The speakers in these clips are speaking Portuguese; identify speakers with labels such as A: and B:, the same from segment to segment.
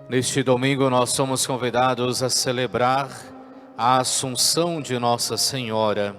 A: Neste domingo nós somos convidados a celebrar a Assunção de Nossa Senhora.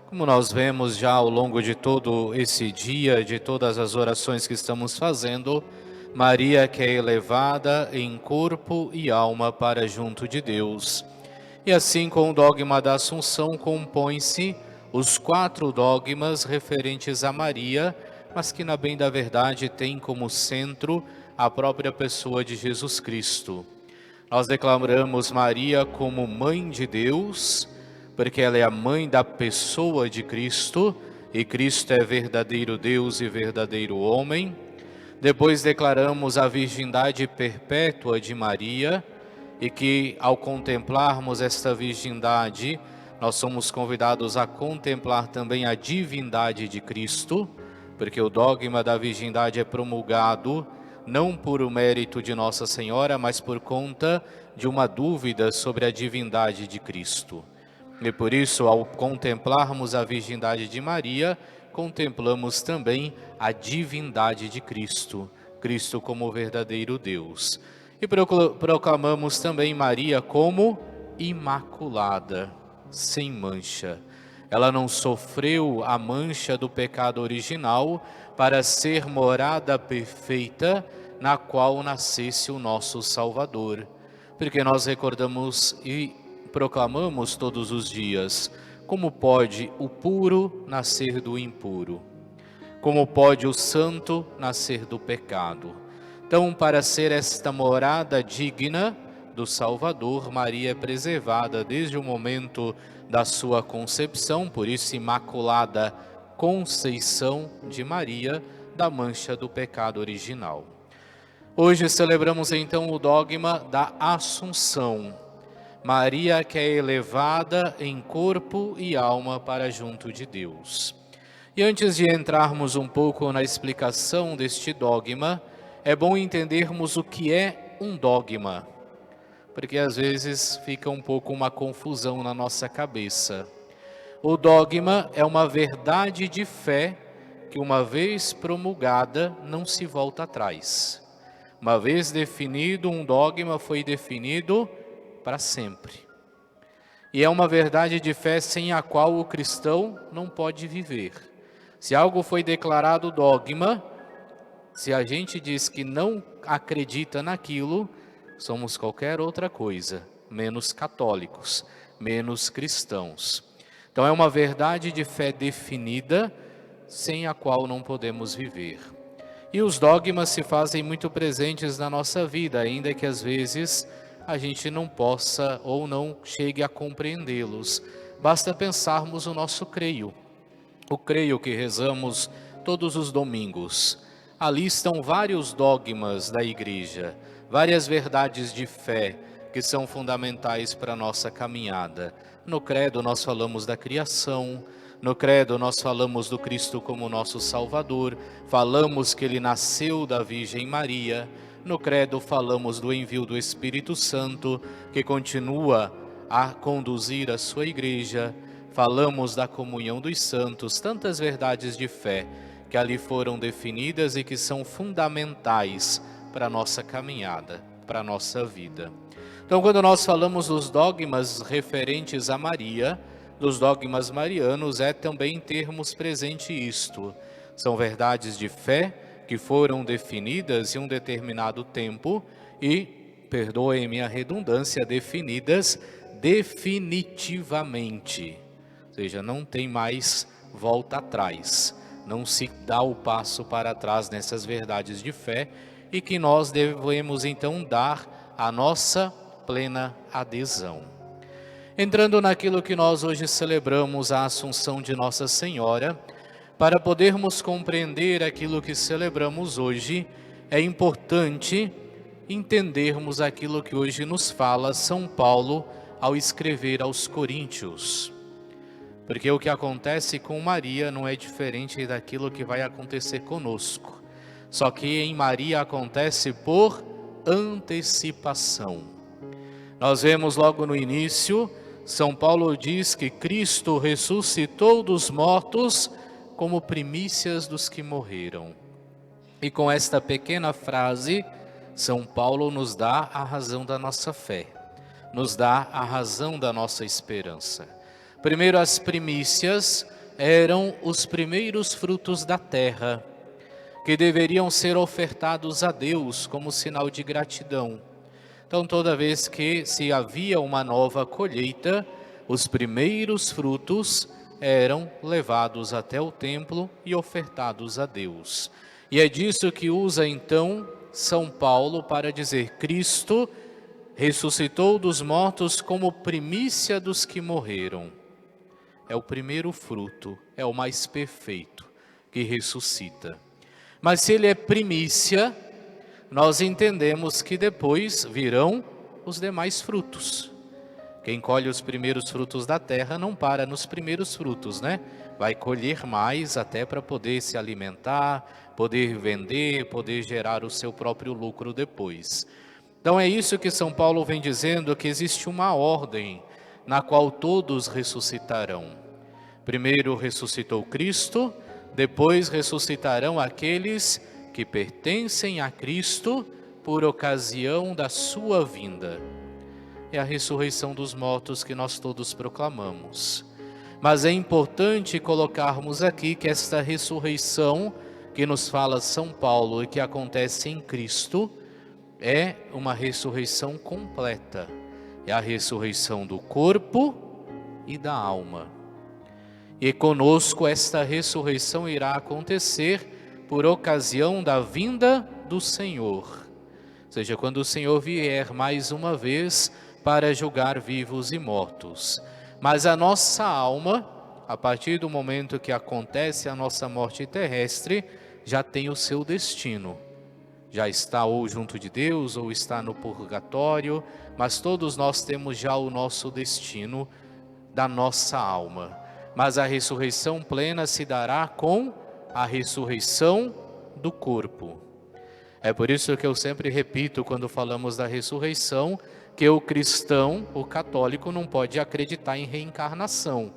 A: Como nós vemos já ao longo de todo esse dia, de todas as orações que estamos fazendo, Maria que é elevada em corpo e alma para junto de Deus. E assim, com o dogma da Assunção, compõem-se os 4 dogmas referentes a Maria, mas que, na bem da verdade, têm como centro a própria pessoa de Jesus Cristo. Nós declaramos Maria como Mãe de Deus, porque ela é a mãe da pessoa de Cristo, e Cristo é verdadeiro Deus e verdadeiro homem. Depois declaramos a virgindade perpétua de Maria, e que ao contemplarmos esta virgindade, nós somos convidados a contemplar também a divindade de Cristo, porque o dogma da virgindade é promulgado não por o mérito de Nossa Senhora, mas por conta de uma dúvida sobre a divindade de Cristo. E por isso, ao contemplarmos a virgindade de Maria, contemplamos também a divindade de Cristo, Cristo como verdadeiro Deus. E proclamamos também Maria como imaculada, sem mancha. Ela não sofreu a mancha do pecado original para ser morada perfeita na qual nascesse o nosso Salvador. Porque nós recordamos e proclamamos todos os dias: como pode o puro nascer do impuro? Como pode o santo nascer do pecado? Então, para ser esta morada digna do Salvador, Maria é preservada desde o momento da sua concepção, por isso imaculada conceição de Maria, da mancha do pecado original. Hoje celebramos então o dogma da Assunção. Maria que é elevada em corpo e alma para junto de Deus. E antes de entrarmos um pouco na explicação deste dogma, é bom entendermos o que é um dogma, porque às vezes fica um pouco uma confusão na nossa cabeça. O dogma é uma verdade de fé que, uma vez promulgada, não se volta atrás. Uma vez definido um dogma, foi definido para sempre. E é uma verdade de fé sem a qual o cristão não pode viver. Se algo foi declarado dogma, se a gente diz que não acredita naquilo, somos qualquer outra coisa, menos católicos, menos cristãos. Então é uma verdade de fé definida, sem a qual não podemos viver. E os dogmas se fazem muito presentes na nossa vida, ainda que às vezes a gente não possa ou não chegue a compreendê-los. Basta pensarmos o nosso creio. O creio que rezamos todos os domingos. Ali estão vários dogmas da igreja, várias verdades de fé que são fundamentais para a nossa caminhada. No credo nós falamos da criação, no credo nós falamos do Cristo como nosso Salvador, falamos que Ele nasceu da Virgem Maria, no credo falamos do envio do Espírito Santo, que continua a conduzir a sua igreja, falamos da comunhão dos santos, tantas verdades de fé que ali foram definidas e que são fundamentais para a nossa caminhada, para a nossa vida. Então, quando nós falamos dos dogmas referentes a Maria, dos dogmas marianos, é também termos presente isto. São verdades de fé que foram definidas em um determinado tempo e, perdoem-me a redundância, definidas definitivamente. Ou seja, não tem mais volta atrás. Não se dá o passo para trás nessas verdades de fé e que nós devemos então dar a nossa plena adesão. Entrando naquilo que nós hoje celebramos, a Assunção de Nossa Senhora, para podermos compreender aquilo que celebramos hoje, é importante entendermos aquilo que hoje nos fala São Paulo ao escrever aos Coríntios. Porque o que acontece com Maria não é diferente daquilo que vai acontecer conosco. Só que em Maria acontece por antecipação. Nós vemos logo no início, São Paulo diz que Cristo ressuscitou dos mortos como primícias dos que morreram. E com esta pequena frase, São Paulo nos dá a razão da nossa fé, nos dá a razão da nossa esperança. Primeiro, as primícias eram os primeiros frutos da terra, que deveriam ser ofertados a Deus como sinal de gratidão. Então, toda vez que se havia uma nova colheita, os primeiros frutos eram levados até o templo e ofertados a Deus. E é disso que usa então São Paulo para dizer: Cristo ressuscitou dos mortos como primícia dos que morreram. É o primeiro fruto, é o mais perfeito que ressuscita. Mas se ele é primícia, nós entendemos que depois virão os demais frutos. Quem colhe os primeiros frutos da terra não para nos primeiros frutos, né? Vai colher mais até para poder se alimentar, poder vender, poder gerar o seu próprio lucro depois. Então é isso que São Paulo vem dizendo, que existe uma ordem na qual todos ressuscitarão. Primeiro ressuscitou Cristo, depois ressuscitarão aqueles que pertencem a Cristo por ocasião da sua vinda. É a ressurreição dos mortos que nós todos proclamamos. Mas é importante colocarmos aqui que esta ressurreição que nos fala São Paulo e que acontece em Cristo é uma ressurreição completa. É a ressurreição do corpo e da alma. E conosco esta ressurreição irá acontecer por ocasião da vinda do Senhor. Ou seja, quando o Senhor vier mais uma vez para julgar vivos e mortos. Mas a nossa alma, a partir do momento que acontece a nossa morte terrestre, já tem o seu destino. Já está ou junto de Deus, ou está no purgatório, mas todos nós temos já o nosso destino da nossa alma. Mas a ressurreição plena se dará com a ressurreição do corpo. É por isso que eu sempre repito, quando falamos da ressurreição, que o cristão, o católico, não pode acreditar em reencarnação.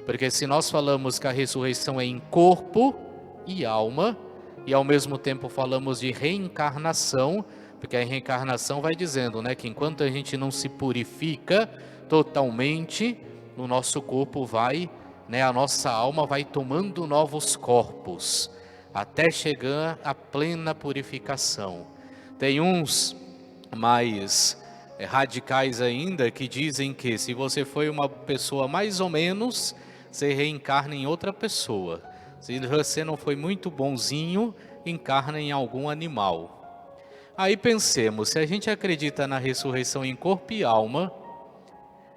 A: Porque se nós falamos que a ressurreição é em corpo e alma, e ao mesmo tempo falamos de reencarnação, porque a reencarnação vai dizendo, né, que enquanto a gente não se purifica totalmente, no nosso corpo vai, né, a nossa alma vai tomando novos corpos, até chegar à plena purificação. Tem uns mais radicais ainda que dizem que se você foi uma pessoa mais ou menos, você reencarna em outra pessoa. Se você não foi muito bonzinho, encarna em algum animal. Aí pensemos, se a gente acredita na ressurreição em corpo e alma,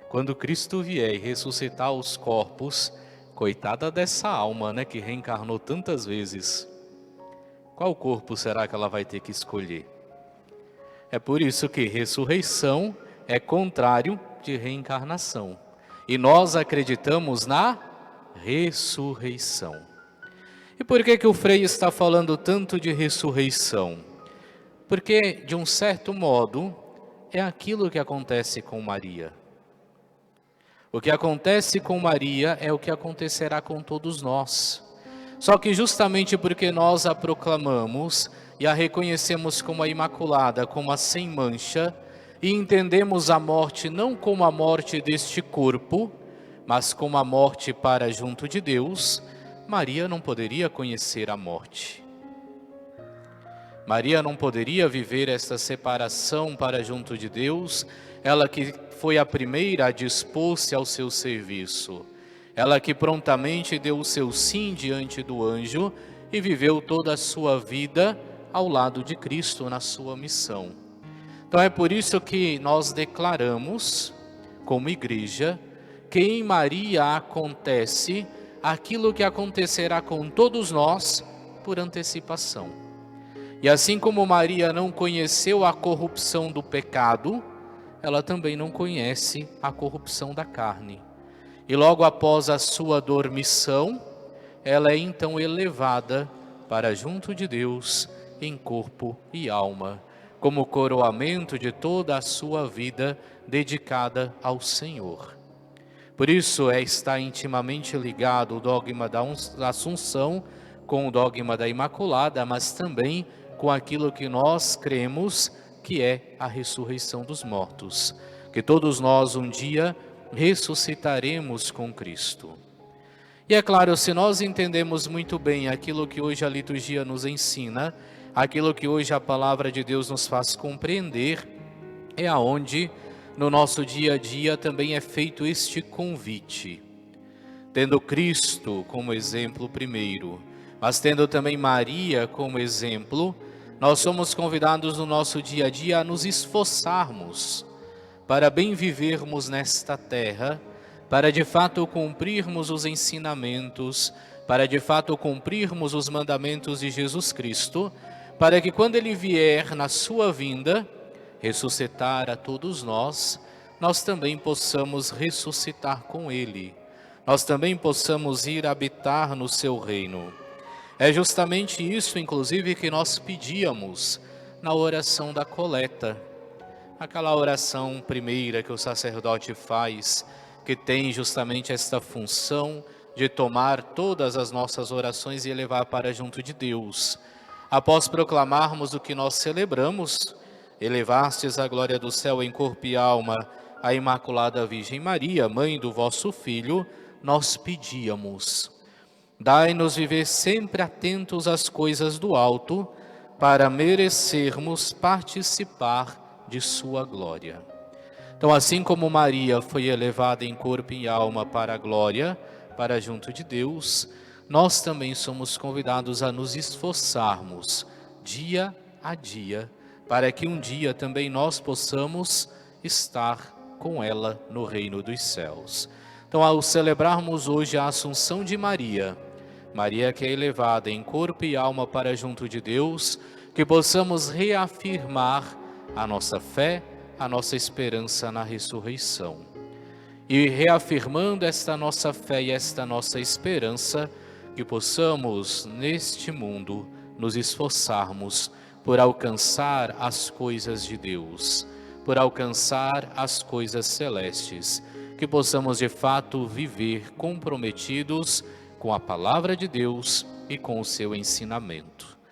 A: quando Cristo vier e ressuscitar os corpos, coitada dessa alma, né, que reencarnou tantas vezes, qual corpo será que ela vai ter que escolher? É por isso que ressurreição é contrário de reencarnação. E nós acreditamos na ressurreição. E por que o Frei está falando tanto de ressurreição? Porque, de um certo modo, é aquilo que acontece com Maria. O que acontece com Maria é o que acontecerá com todos nós. Só que justamente porque nós a proclamamos e a reconhecemos como a Imaculada, como a sem mancha, e entendemos a morte não como a morte deste corpo, mas como a morte para junto de Deus, Maria não poderia conhecer a morte. Maria não poderia viver esta separação para junto de Deus, ela que foi a primeira a dispor-se ao seu serviço, ela que prontamente deu o seu sim diante do anjo e viveu toda a sua vida ao lado de Cristo na sua missão. Então é por isso que nós declaramos, como igreja, que em Maria acontece aquilo que acontecerá com todos nós por antecipação. E assim como Maria não conheceu a corrupção do pecado, ela também não conhece a corrupção da carne. E logo após a sua dormição, ela é então elevada para junto de Deus em corpo e alma, como coroamento de toda a sua vida dedicada ao Senhor. Por isso está intimamente ligado o dogma da Assunção com o dogma da Imaculada, mas também com aquilo que nós cremos, que é a ressurreição dos mortos. Que todos nós um dia ressuscitaremos com Cristo. E é claro, se nós entendemos muito bem aquilo que hoje a liturgia nos ensina, aquilo que hoje a palavra de Deus nos faz compreender, é aonde no nosso dia a dia também é feito este convite. Tendo Cristo como exemplo primeiro, mas tendo também Maria como exemplo, nós somos convidados no nosso dia a dia a nos esforçarmos para bem vivermos nesta terra, para de fato cumprirmos os ensinamentos, para de fato cumprirmos os mandamentos de Jesus Cristo, para que quando Ele vier na sua vinda, ressuscitar a todos nós, nós também possamos ressuscitar com Ele, nós também possamos ir habitar no seu reino. É justamente isso, inclusive, que nós pedíamos na oração da coleta. Aquela oração primeira que o sacerdote faz, que tem justamente esta função de tomar todas as nossas orações e elevar para junto de Deus. Após proclamarmos o que nós celebramos, elevastes a glória do céu em corpo e alma a Imaculada Virgem Maria, mãe do vosso Filho, nós pedíamos: dai-nos viver sempre atentos às coisas do alto, para merecermos participar de sua glória. Então, assim como Maria foi elevada em corpo e alma para a glória, para junto de Deus, nós também somos convidados a nos esforçarmos dia a dia, para que um dia também nós possamos estar com ela no reino dos céus. Então, ao celebrarmos hoje a Assunção de Maria, Maria que é elevada em corpo e alma para junto de Deus, que possamos reafirmar a nossa fé, a nossa esperança na ressurreição. E reafirmando esta nossa fé e esta nossa esperança, que possamos neste mundo nos esforçarmos por alcançar as coisas de Deus, por alcançar as coisas celestes, que possamos de fato viver comprometidos com a palavra de Deus e com o seu ensinamento.